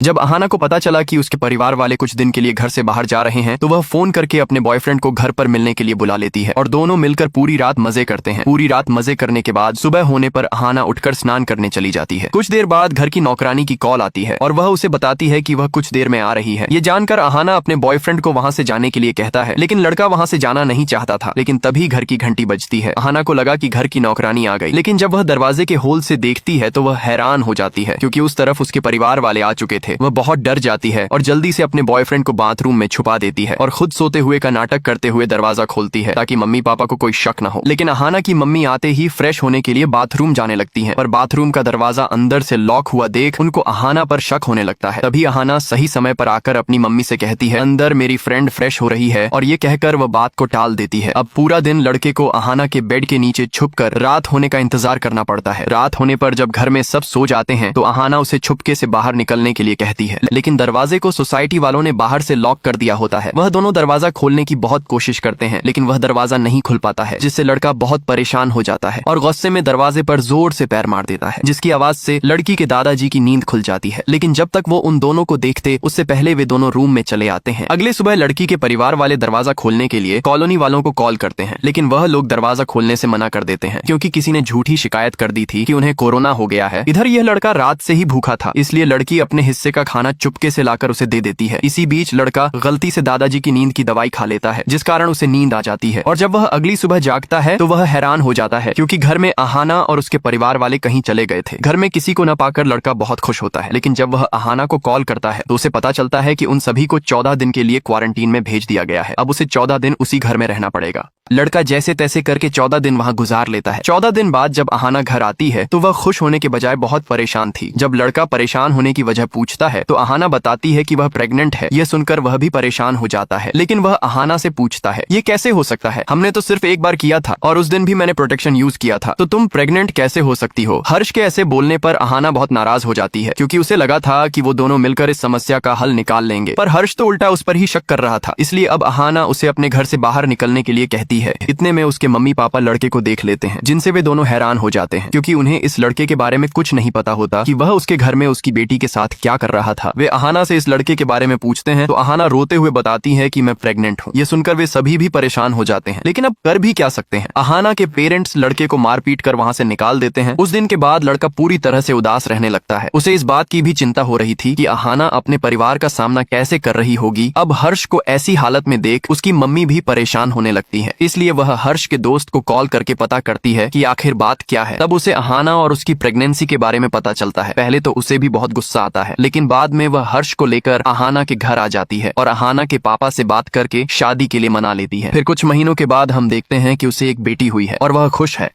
जब अहाना को पता चला कि उसके परिवार वाले कुछ दिन के लिए घर से बाहर जा रहे हैं तो वह फोन करके अपने बॉयफ्रेंड को घर पर मिलने के लिए बुला लेती है और दोनों मिलकर पूरी रात मजे करते हैं। पूरी रात मजे करने के बाद सुबह होने पर अहाना उठकर स्नान करने चली जाती है। कुछ देर बाद घर की नौकरानी की कॉल आती है और वह उसे बताती है कि वह कुछ देर में आ रही है। ये जानकर अहाना अपने बॉयफ्रेंड को वहां से जाने के लिए कहता है, लेकिन लड़का वहां से जाना नहीं चाहता था। लेकिन तभी घर की घंटी बजती है। अहाना को लगा कि घर की नौकरानी आ गई, लेकिन जब वह दरवाजे के होल से देखती है तो वह हैरान हो जाती है क्योंकि उस तरफ उसके परिवार वाले आ चुके थे। वह बहुत डर जाती है और जल्दी से अपने बॉयफ्रेंड को बाथरूम में छुपा देती है और खुद सोते हुए का नाटक करते हुए दरवाजा खोलती है ताकि मम्मी पापा को कोई शक न हो। लेकिन अहाना की मम्मी आते ही फ्रेश होने के लिए बाथरूम जाने लगती हैं, पर बाथरूम का दरवाजा अंदर से लॉक हुआ देख उनको अहाना पर शक होने लगता है। तभी अहाना सही समय पर आकर अपनी मम्मी से कहती है, अंदर मेरी फ्रेंड फ्रेश हो रही है, और ये कहकर वह बात को टाल देती है। अब पूरा दिन लड़के को अहाना के बेड के नीचे छुपकर रात होने का इंतजार करना पड़ता है। रात होने पर जब घर में सब सो जाते हैं तो अहाना उसे छुपके से बाहर निकलने के लिए कहती है, लेकिन दरवाजे को सोसाइटी वालों ने बाहर से लॉक कर दिया होता है। वह दोनों दरवाजा खोलने की बहुत कोशिश करते हैं, लेकिन वह दरवाजा नहीं खुल पाता है, जिससे लड़का बहुत परेशान हो जाता है और गुस्से में दरवाजे पर जोर से पैर मार देता है, जिसकी आवाज से लड़की के दादाजी की नींद खुल जाती है। लेकिन जब तक वो उन दोनों को देखते उससे पहले वे दोनों रूम में चले आते हैं। अगले सुबह लड़की के परिवार वाले दरवाजा खोलने के लिए कॉलोनी वालों को कॉल करते हैं, लेकिन वह लोग दरवाजा खोलने से मना कर देते हैं क्योंकि किसी ने झूठी शिकायत कर दी थी कि उन्हें कोरोना हो गया है। इधर यह लड़का रात से ही भूखा था, इसलिए लड़की अपने हिस्से का खाना चुपके से लाकर उसे दे देती है। इसी बीच लड़का गलती से दादाजी की नींद की दवाई खा लेता है, जिस कारण उसे नींद आ जाती है। और जब वह अगली सुबह जागता है तो वह हैरान हो जाता है क्योंकि घर में अहाना और उसके परिवार वाले कहीं चले गए थे। घर में किसी को न पाकर लड़का बहुत खुश होता है, लेकिन जब वह अहाना को कॉल करता है तो उसे पता चलता है कि उन सभी को 14 दिन के लिए क्वारंटीन में भेज दिया गया है। अब उसे 14 दिन उसी घर में रहना पड़ेगा। लड़का जैसे तैसे करके 14 दिन वहां गुजार लेता है। 14 दिन बाद जब अहाना घर आती है तो वह खुश होने के बजाय बहुत परेशान थी। जब लड़का परेशान होने की वजह पूछता है तो अहाना बताती है कि वह प्रेग्नेंट है। यह सुनकर वह भी परेशान हो जाता है, लेकिन वह अहाना से पूछता है, ये कैसे हो सकता है? हमने तो सिर्फ एक बार किया था और उस दिन भी मैंने प्रोटेक्शन यूज किया था, तो तुम प्रेग्नेंट कैसे हो सकती हो? हर्ष के ऐसे बोलने पर अहाना बहुत नाराज हो जाती है क्योंकि उसे लगा था कि वो दोनों मिलकर इस समस्या का हल निकाल लेंगे, पर हर्ष तो उल्टा उस पर ही शक कर रहा था। इसलिए अब अहाना उसे अपने घर से बाहर निकलने के लिए कहती है। इतने में उसके मम्मी पापा लड़के को देख लेते हैं, जिनसे वे दोनों हैरान हो जाते हैं क्योंकि उन्हें इस लड़के के बारे में कुछ नहीं पता होता कि वह उसके घर में उसकी बेटी के साथ क्या कर रहा था। वे अहाना से इस लड़के के बारे में पूछते हैं तो अहाना रोते हुए बताती है कि मैं प्रेग्नेंट हूँ। ये सुनकर वे सभी भी परेशान हो जाते हैं, लेकिन अब कर भी क्या सकते हैं? अहाना के पेरेंट्स लड़के को मारपीट कर वहां से निकाल देते हैं। उस दिन के बाद लड़का पूरी तरह से उदास रहने लगता है। उसे इस बात की भी चिंता हो रही थी कि अहाना अपने परिवार का सामना कैसे कर रही होगी। अब हर्ष को ऐसी हालत में देख उसकी मम्मी भी परेशान होने लगती है, इसलिए वह हर्ष के दोस्त को कॉल करके पता करती है कि आखिर बात क्या है। तब उसे अहाना और उसकी प्रेगनेंसी के बारे में पता चलता है। पहले तो उसे भी बहुत गुस्सा आता है, लेकिन बाद में वह हर्ष को लेकर अहाना के घर आ जाती है और अहाना के पापा से बात करके शादी के लिए मना लेती है। फिर कुछ महीनों के बाद हम देखते हैं कि उसे एक बेटी हुई है और वह खुश है।